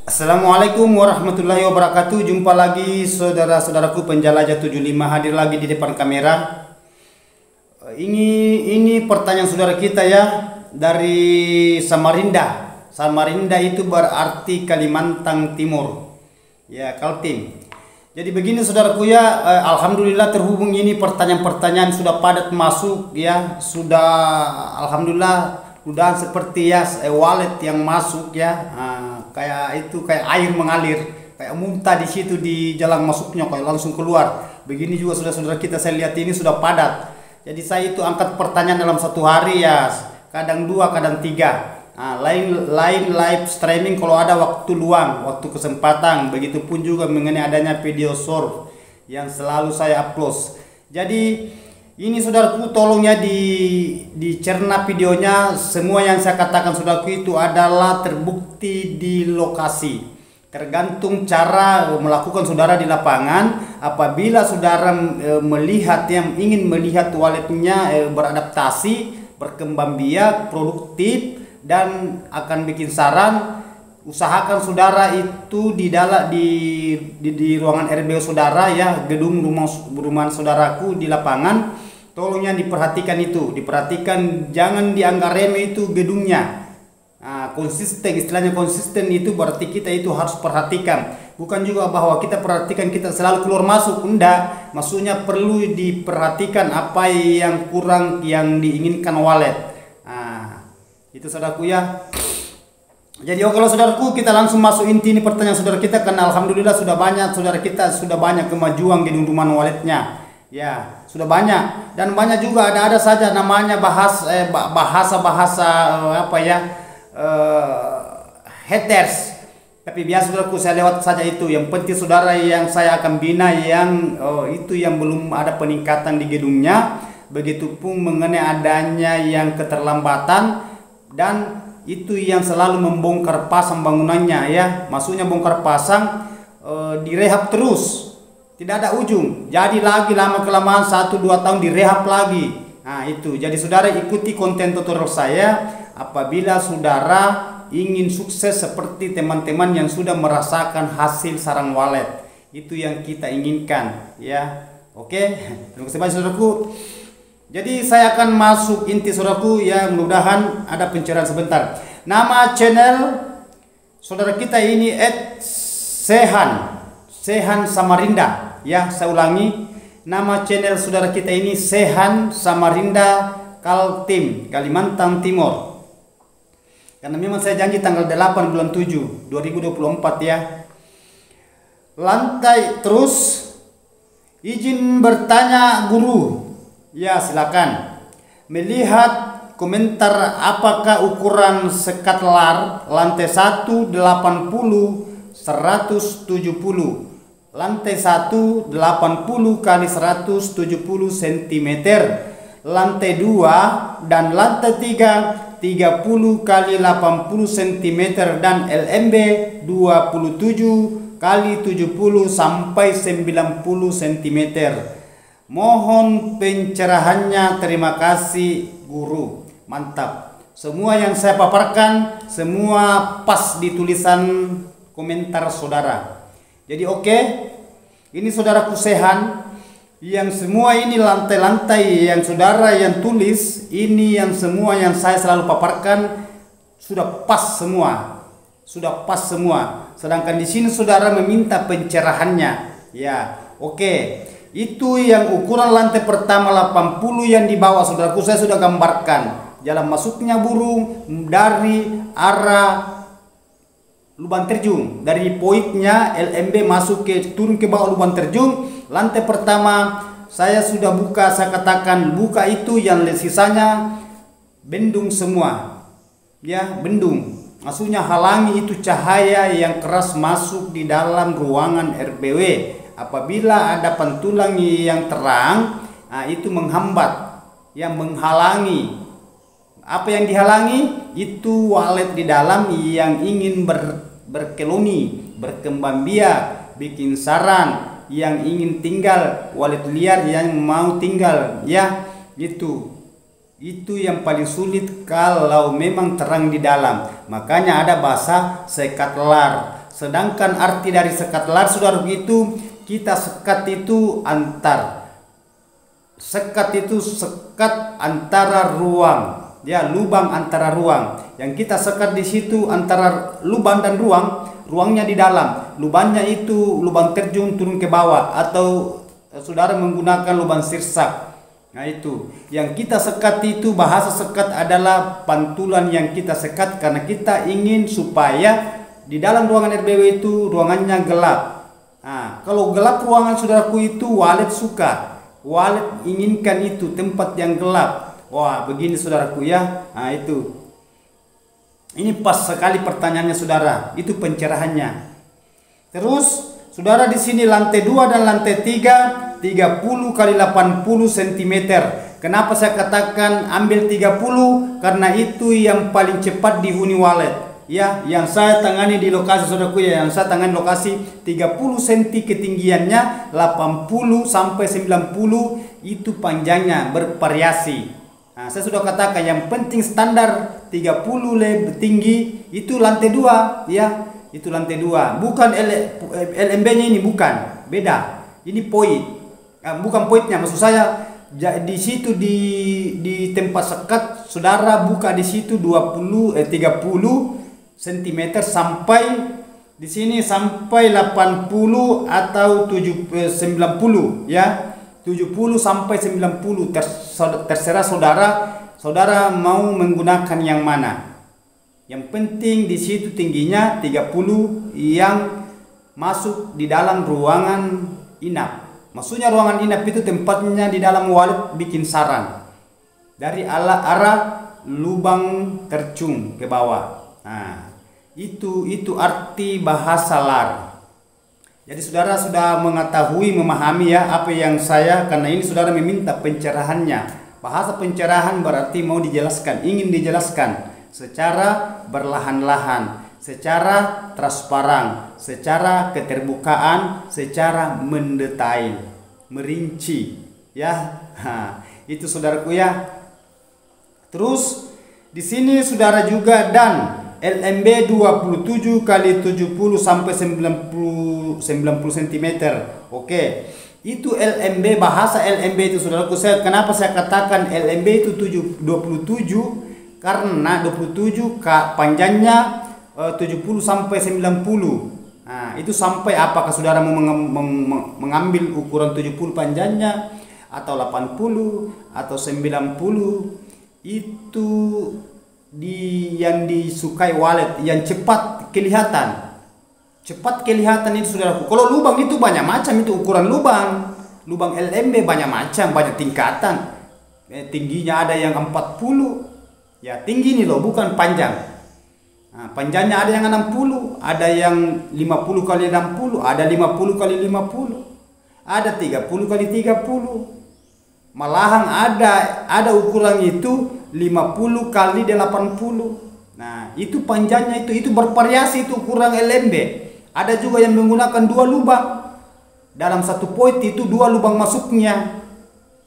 Assalamualaikum warahmatullahi wabarakatuh. Jumpa lagi saudara-saudaraku penjelajah 75 hadir lagi di depan kamera. Ini pertanyaan saudara kita ya dari Samarinda. Samarinda itu berarti Kalimantan Timur. Ya, Kaltim. Jadi begini saudaraku ya, alhamdulillah terhubung ini pertanyaan-pertanyaan sudah padat masuk ya. Sudah alhamdulillah udah seperti ya wallet yang masuk ya. Kayak air mengalir, kayak muntah di situ di jalan masuknya kayak langsung keluar. Begini juga saudara-saudara kita, saya lihat ini sudah padat. Jadi saya itu angkat pertanyaan dalam satu hari ya, kadang 2 kadang 3. Lain live streaming kalau ada waktu luang, waktu kesempatan. Begitupun juga mengenai adanya video short yang selalu saya upload. Jadi ini saudaraku, tolong ya dicerna videonya. Semua yang saya katakan saudaraku itu adalah terbukti di lokasi. Tergantung cara melakukan saudara di lapangan. Apabila saudara melihat yang ingin melihat walletnya beradaptasi, berkembang biak, produktif dan akan bikin saran, usahakan saudara itu di ruangan RBO saudara ya, gedung rumah saudaraku di lapangan. Tolong yang diperhatikan itu, diperhatikan, jangan dianggap remeh itu gedungnya. Konsisten, istilahnya konsisten itu berarti kita itu harus perhatikan. Bukan juga bahwa kita perhatikan kita selalu keluar masuk, enggak. Maksudnya perlu diperhatikan apa yang kurang yang diinginkan wallet. Itu saudaraku ya. Jadi kalau saudaraku kita langsung masuk inti ini pertanyaan saudara kita, karena alhamdulillah sudah banyak saudara kita, sudah banyak kemajuan gedung rumah walletnya. Ya, sudah banyak, dan banyak juga ada saja namanya bahasa haters. Tapi biasa saudaraku, saya lewat saja itu. Yang penting saudara yang saya akan bina yang itu yang belum ada peningkatan di gedungnya. Begitupun mengenai adanya yang keterlambatan dan itu yang selalu membongkar pasang bangunannya ya. Maksudnya bongkar pasang direhab terus. Tidak ada ujung. Jadi lagi lama kelamaan 1-2 tahun direhab lagi. Itu. Jadi saudara ikuti konten tutorial saya apabila saudara ingin sukses seperti teman-teman yang sudah merasakan hasil sarang wallet. Itu yang kita inginkan ya. Oke. Terima kasih banyak saudaraku. Jadi saya akan masuk inti saudaraku ya, mudah-mudahan ada pencerahan sebentar. Nama channel saudara kita ini Sehan Samarinda. Ya, saya ulangi, nama channel saudara kita ini Sehan Samarinda Kaltim, Kalimantan Timur. Karena memang saya janji tanggal 8 bulan 7 2024 ya. Lantai terus, izin bertanya guru. Ya, silakan. Melihat komentar apakah ukuran sekat lar lantai 1 80 170. Lantai 1 80 kali 170 cm, lantai 2 dan lantai 3 30 kali 80 cm dan LMB 27 kali 70 sampai 90 cm. Mohon pencerahannya, terima kasih guru. Mantap. Semua yang saya paparkan semua pas di tulisan komentar saudara. Jadi oke, ini saudaraku Sehan, yang semua ini lantai-lantai yang saudara yang tulis, ini yang semua yang saya selalu paparkan sudah pas semua, sudah pas semua. Sedangkan di sini saudara meminta pencerahannya, ya oke. Itu yang ukuran lantai pertama 80 yang di bawah saudaraku saya sudah gambarkan. Jalan masuknya burung dari arah lubang terjun, dari poinnya LMB masuk turun ke bawah lubang terjun. Lantai pertama saya sudah buka, saya katakan buka itu, yang sisanya bendung semua ya, bendung. Maksudnya halangi itu cahaya yang keras masuk di dalam ruangan RBW. Apabila ada pantulang yang terang, itu menghambat, yang menghalangi. Apa yang dihalangi? Itu wallet di dalam yang ingin berkeloni, berkembang biak, bikin sarang, yang ingin tinggal, wallet liar yang mau tinggal ya. Itu yang paling sulit kalau memang terang di dalam. Makanya ada bahasa sekat lar. Sedangkan arti dari sekat lar, saudara, itu kita sekat itu sekat antara ruang, ya, lubang antara ruang. Yang kita sekat di situ antara lubang dan ruang, ruangnya di dalam, lubangnya itu lubang terjun turun ke bawah, atau saudara menggunakan lubang sirsak. Nah, itu yang kita sekat itu, bahasa sekat adalah pantulan yang kita sekat karena kita ingin supaya di dalam ruangan RBW itu ruangannya gelap. Nah, kalau gelap ruangan, saudaraku, itu walet suka. Walet inginkan itu tempat yang gelap. Wah, begini saudaraku ya. Nah, itu. Ini pas sekali pertanyaannya, saudara. Itu pencerahannya. Terus, saudara, di sini lantai 2 dan lantai 3 30 kali 80 cm. Kenapa saya katakan ambil 30? Karena itu yang paling cepat dihuni walet. Ya, yang saya tangani di lokasi, saudaraku ya, yang saya tangani lokasi 30 cm ketinggiannya, 80 sampai 90 itu panjangnya, bervariasi. Nah, saya sudah katakan yang penting standar 30 lebih tinggi itu lantai 2 ya, itu lantai 2. Bukan LMB-nya ini, bukan, beda. Ini poin. Bukan poinnya, maksud saya di situ di tempat sekat, saudara buka di situ 30 cm sampai di sini sampai 80 atau 90 ya, 70 sampai 90 terserah saudara mau menggunakan yang mana. Yang penting di situ tingginya 30 yang masuk di dalam ruangan inap. Maksudnya ruangan inap itu tempatnya di dalam walet bikin sarang dari arah lubang terjun ke bawah. Nah, itu arti bahasa lar. Jadi saudara sudah mengetahui, memahami ya apa yang saya, karena ini saudara meminta pencerahannya. Bahasa pencerahan berarti mau dijelaskan, ingin dijelaskan secara berlahan-lahan, secara transparan, secara keterbukaan, secara mendetail, merinci ya. Itu saudaraku ya. Terus di sini saudara juga dan LMB 27 kali 70 sampai 90 cm. Oke. Itu LMB, bahasa LMB itu saudaraku. Kenapa saya katakan LMB itu 27? Karena 27 panjangnya 70 sampai 90. Nah, itu sampai apakah saudara mau mengambil ukuran 70 panjangnya atau 80 atau 90, itu yang disukai walet yang cepat kelihatan. Cepat kelihatan itu saudaraku. Kalau lubang itu banyak macam, itu ukuran lubang. Lubang LMB banyak macam, banyak tingkatan. Tingginya ada yang 40. Ya, tinggi ini loh, bukan panjang. Nah, panjangnya ada yang 60, ada yang 50 kali 60, ada 50 kali 50, ada 30 kali 30. Malahan ada ukuran itu 50 kali 80. Nah, itu panjangnya itu bervariasi, itu ukuran LMB. Ada juga yang menggunakan 2 lubang. Dalam satu poin itu 2 lubang masuknya.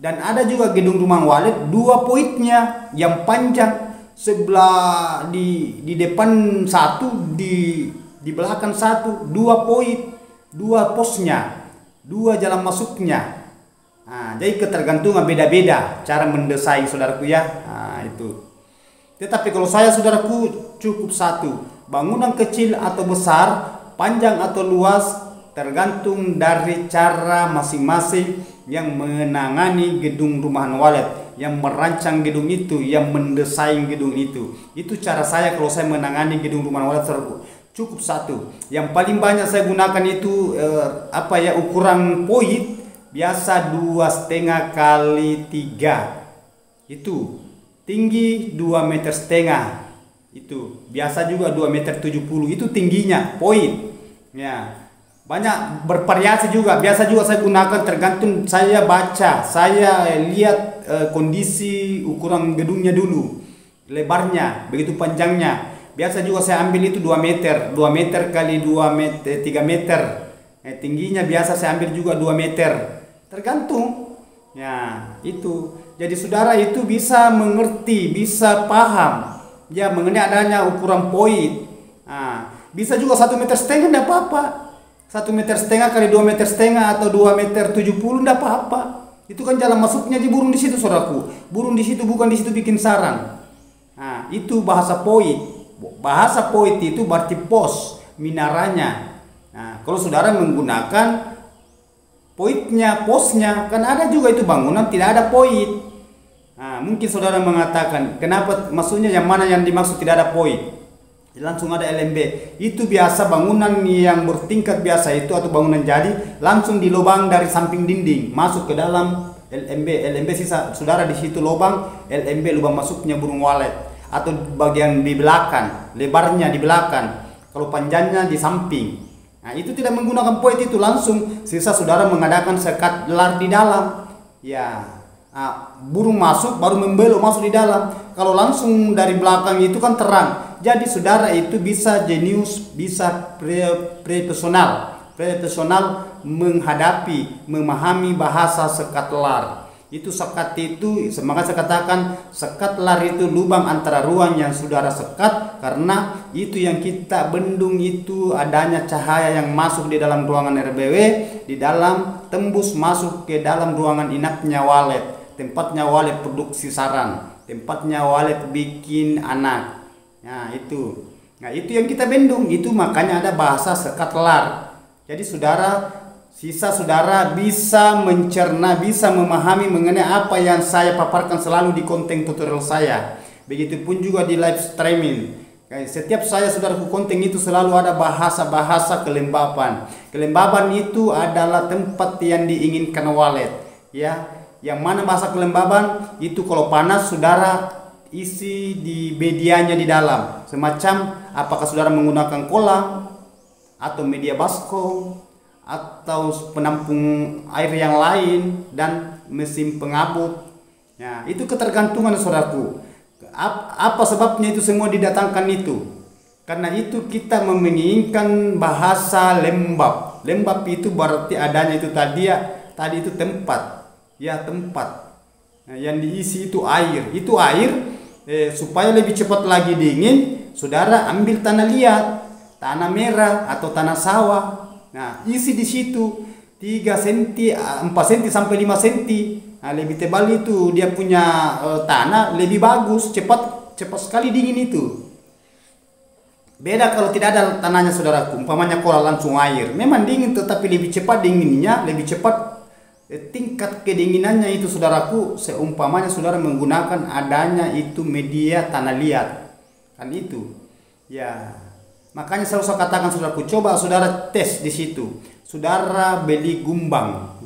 Dan ada juga gedung rumah walet 2 poinnya yang panjang, sebelah di depan satu, di belakang satu, 2 poin, 2 posnya, 2 jalan masuknya. Nah, jadi ketergantungan beda-beda cara mendesain saudaraku ya. Nah, itu. Tetapi kalau saya saudaraku cukup satu, bangunan kecil atau besar, panjang atau luas, tergantung dari cara masing-masing yang menangani gedung rumahan walet, yang merancang gedung itu, yang mendesain gedung itu. Itu cara saya kalau saya menangani gedung rumahan walet saudaraku. Cukup satu. Yang paling banyak saya gunakan itu ukuran poin. Biasa 2,5 kali 3. Itu tinggi 2,5 meter. Itu biasa juga 2,70 meter. Itu tingginya poin. Ya, banyak bervariasi juga. Biasa juga saya gunakan tergantung saya baca, saya lihat kondisi ukuran gedungnya dulu, lebarnya, begitu panjangnya. Biasa juga saya ambil itu 2 meter, 2 meter kali 2 meter, 3 meter. Tingginya biasa saya ambil juga 2 meter. Tergantung. Ya, itu. Jadi saudara itu bisa mengerti, bisa paham ya mengenai adanya ukuran poin. Nah, Bisa juga 1,5 meter tidak apa-apa. 1,5 meter kali 2,5 meter atau 2,70 meter tidak apa-apa. Itu kan jalan masuknya di burung di situ, saudaraku. Burung di situ, bukan di situ bikin sarang. Nah, itu bahasa poit. Bahasa poit itu berarti pos, minaranya. Nah, kalau saudara menggunakan poitnya, posnya, kan ada juga itu bangunan tidak ada poit. Nah, mungkin saudara mengatakan, kenapa maksudnya yang mana yang dimaksud tidak ada poit? Langsung ada LMB. Itu biasa bangunan yang bertingkat biasa itu atau bangunan jadi langsung di lubang dari samping dinding masuk ke dalam LMB. LMB sisa saudara di situ lubang LMB, lubang masuknya burung walet, atau bagian di belakang, lebarnya di belakang, kalau panjangnya di samping. Nah, itu tidak menggunakan poit, itu langsung sisa saudara mengadakan sekat lar di dalam. Ya. Nah, burung masuk baru membelok masuk di dalam. Kalau langsung dari belakang itu kan terang. Jadi saudara itu bisa jenius, bisa profesional menghadapi, memahami bahasa sekat lar. Itu sekat itu, semangat saya katakan sekat lar itu lubang antara ruang yang saudara sekat, karena itu yang kita bendung itu adanya cahaya yang masuk di dalam ruangan RBW, di dalam tembus masuk ke dalam ruangan inapnya walet, tempatnya walet produksi sarang, tempatnya walet bikin anak. Nah itu yang kita bendung, itu makanya ada bahasa sekat lar. Jadi sisa saudara bisa mencerna, bisa memahami mengenai apa yang saya paparkan selalu di konten tutorial saya. Begitupun juga di live streaming. Setiap saudaraku konten itu selalu ada bahasa-bahasa kelembaban. Kelembaban itu adalah tempat yang diinginkan walet, ya. Yang mana bahasa kelembaban itu kalau panas saudara isi di medianya di dalam, semacam apakah saudara menggunakan kolam atau media baskom atau penampung air yang lain dan mesin pengabut. Ya, itu ketergantungan saudaraku. Apa sebabnya itu semua didatangkan itu? Karena itu kita menginginkan bahasa lembab. Lembab itu berarti adanya itu tadi itu tempat. Ya, tempat. Nah, yang diisi itu air. Itu air supaya lebih cepat lagi dingin, saudara ambil tanah liat, tanah merah atau tanah sawah. Nah, isi di situ 3 cm, 4 cm sampai 5 cm. Nah, lebih tebal itu dia punya tanah lebih bagus, cepat sekali dingin itu. Beda kalau tidak ada tanahnya saudaraku, umpamanya kolam langsung air, memang dingin tetapi lebih cepat dinginnya, lebih cepat tingkat kedinginannya itu saudaraku, seumpamanya saudara menggunakan adanya itu media tanah liat, kan itu. Ya, makanya saya katakan saudaraku, coba saudara tes di situ. Saudara beli gumbang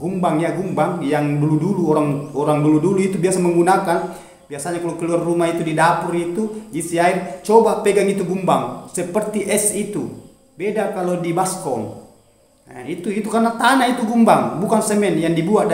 yang dulu orang dulu itu biasa menggunakan. Biasanya kalau keluar rumah itu di dapur itu isi air, coba pegang itu gumbang seperti es itu. Beda kalau di baskom. Nah, itu karena tanah itu gumbang, bukan semen yang dibuat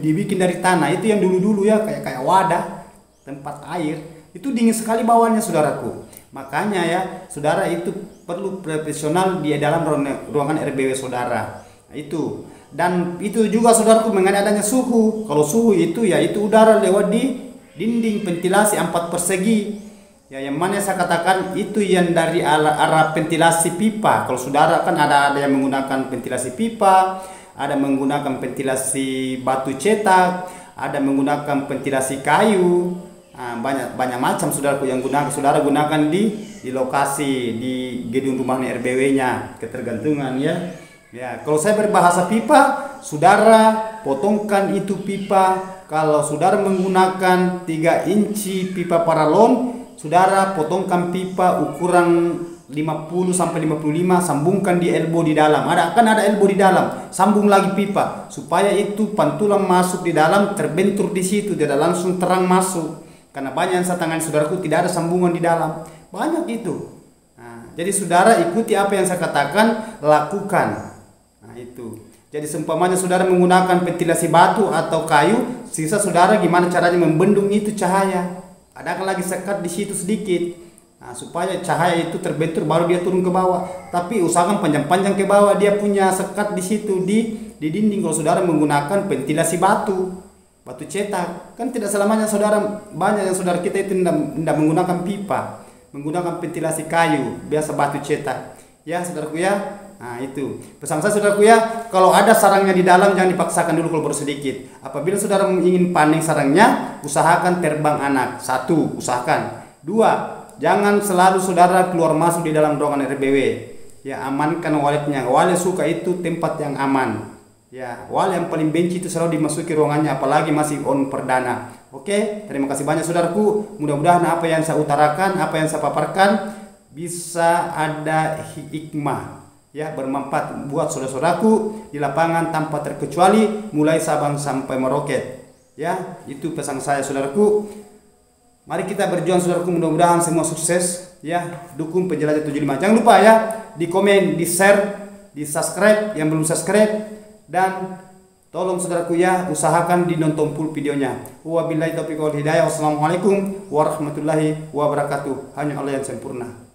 dibikin dari tanah. Itu yang dulu ya kayak wadah tempat air. Itu dingin sekali bawahnya saudaraku. Makanya ya, saudara itu perlu profesional di dalam ruangan RBW saudara. Nah, itu. Dan itu juga saudaraku mengenai adanya suhu. Kalau suhu itu ya itu udara lewat di dinding ventilasi 4 persegi. Ya, yang mana saya katakan itu yang dari arah ventilasi pipa. Kalau saudara kan ada yang menggunakan ventilasi pipa, ada menggunakan ventilasi batu cetak, ada menggunakan ventilasi kayu. Nah, banyak macam saudaraku yang saudara gunakan di lokasi di gedung rumah RBW-nya, ketergantungan ya. Ya, kalau saya berbahasa pipa, saudara potongkan itu pipa. Kalau saudara menggunakan 3 inci pipa paralon, saudara potongkan pipa ukuran 50 sampai 55, sambungkan di elbow di dalam. Ada elbow di dalam, sambung lagi pipa supaya itu pantulan masuk di dalam, terbentur di situ, tidak langsung terang masuk. Karena banyak yang saya tangani saudaraku tidak ada sambungan di dalam. Banyak itu. Nah, jadi saudara ikuti apa yang saya katakan, lakukan. Nah, itu. Jadi seumpamanya saudara menggunakan ventilasi batu atau kayu, sisa saudara gimana caranya membendung itu cahaya. Ada lagi sekat di situ sedikit, nah, supaya cahaya itu terbentur baru dia turun ke bawah. Tapi usahakan panjang-panjang ke bawah, dia punya sekat di situ di dinding. Kalau saudara menggunakan ventilasi batu cetak, kan tidak selamanya saudara, banyak yang saudara kita itu tidak menggunakan pipa, menggunakan ventilasi kayu biasa batu cetak. Ya saudaraku ya. Nah itu pesan saya saudaraku ya, kalau ada sarangnya di dalam jangan dipaksakan dulu kalau baru sedikit. Apabila saudara ingin panen sarangnya, usahakan terbang anak. 1, usahakan. 2, jangan selalu saudara keluar masuk di dalam ruangan RBW. Ya, amankan walletnya. Wallet suka itu tempat yang aman. Ya, wallet yang paling benci itu selalu dimasuki ruangannya, apalagi masih on perdana. Oke, terima kasih banyak saudaraku. Mudah-mudahan apa yang saya utarakan, apa yang saya paparkan bisa ada hikmah, ya, bermanfaat buat saudara-saudaraku di lapangan tanpa terkecuali mulai Sabang sampai Merauke. Ya, itu pesan saya saudaraku. Mari kita berjuang saudaraku, mudah-mudahan semua sukses. Ya, dukung Penjelajah 75. Jangan lupa ya, di komen, di share, di subscribe yang belum subscribe, dan tolong saudaraku ya, usahakan dinonton full videonya. Wabillahi taufiq wal hidayah. Wassalamualaikum warahmatullahi wabarakatuh. Hanya Allah yang sempurna.